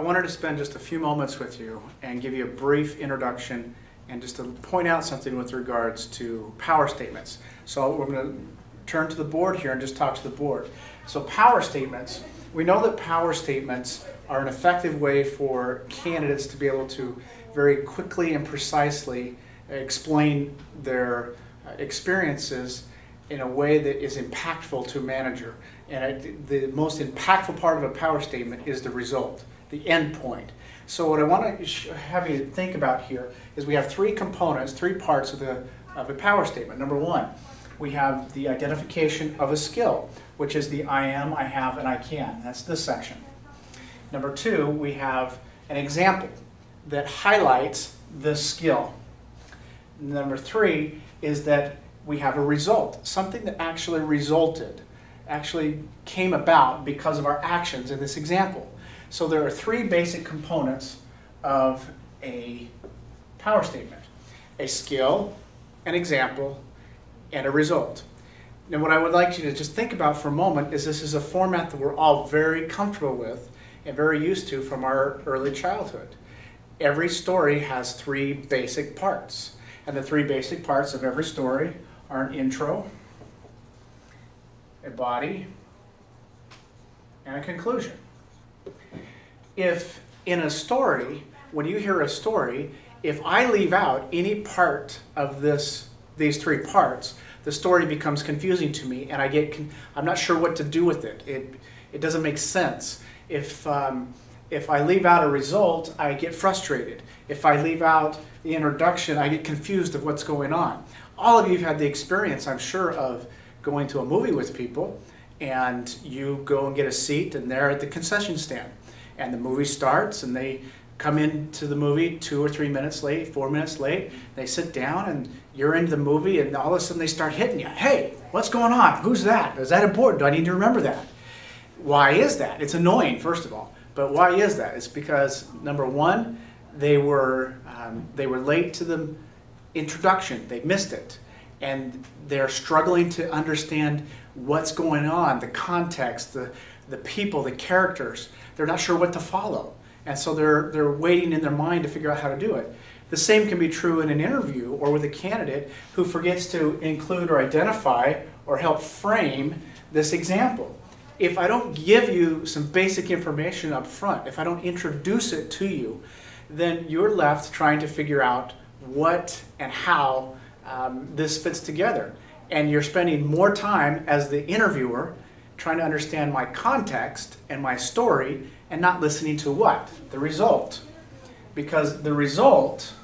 I wanted to spend just a few moments with you and give you a brief introduction and just to point out something with regards to power statements. So we're going to turn to the board here and just talk to the board. So power statements, we know that power statements are an effective way for candidates to be able to very quickly and precisely explain their experiences in a way that is impactful to a manager. And the most impactful part of a power statement is the result, the end point. So what I want to have you think about here is we have three components, three parts of a power statement. Number one, we have the identification of a skill, which is the I am, I have, and I can. That's this section. Number two, we have an example that highlights the skill. Number three is that we have a result, something that actually resulted, actually came about because of our actions in this example. So there are three basic components of a power statement: a skill, an example, and a result. Now what I would like you to just think about for a moment is this is a format that we're all very comfortable with and very used to from our early childhood. Every story has three basic parts. And the three basic parts of every story are an intro, a body, and a conclusion. If in a story, when you hear a story, if I leave out any part of these three parts, the story becomes confusing to me, and I'm not sure what to do with it. It doesn't make sense. If I leave out a result, I get frustrated. If I leave out the introduction, I get confused of what's going on. All of you have had the experience, I'm sure, of going to a movie with people, and you go and get a seat, and they're at the concession stand. And the movie starts, and they come into the movie 2 or 3 minutes late, 4 minutes late. They sit down, and you're into the movie, and all of a sudden they start hitting you. Hey, what's going on? Who's that? Is that important? Do I need to remember that? Why is that? It's annoying, first of all. But why is that? It's because, number one, they were late to the introduction. They missed it. And they're struggling to understand what's going on, the context, the people, the characters. They're not sure what to follow. And so they're waiting in their mind to figure out how to do it. The same can be true in an interview or with a candidate who forgets to include or identify or help frame this example. If I don't give you some basic information up front, if I don't introduce it to you, then you're left trying to figure out what and how this fits together. And you're spending more time as the interviewer trying to understand my context and my story and not listening to what? The result. Because the result,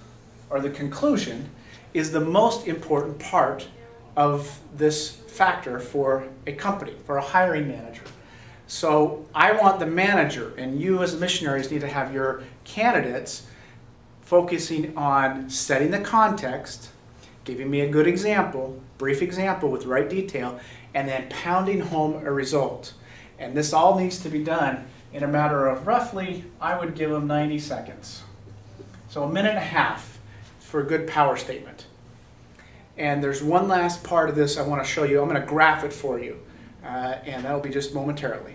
or the conclusion, is the most important part of this factor for a company, for a hiring manager. So I want the manager, and you as missionaries need to have your candidates focusing on setting the context, giving me a good example, brief example with the right detail, and then pounding home a result. And this all needs to be done in a matter of roughly, I would give them 90 seconds. So a minute and a half for a good power statement. And there's one last part of this I want to show you. I'm going to graph it for you, and that'll be just momentarily.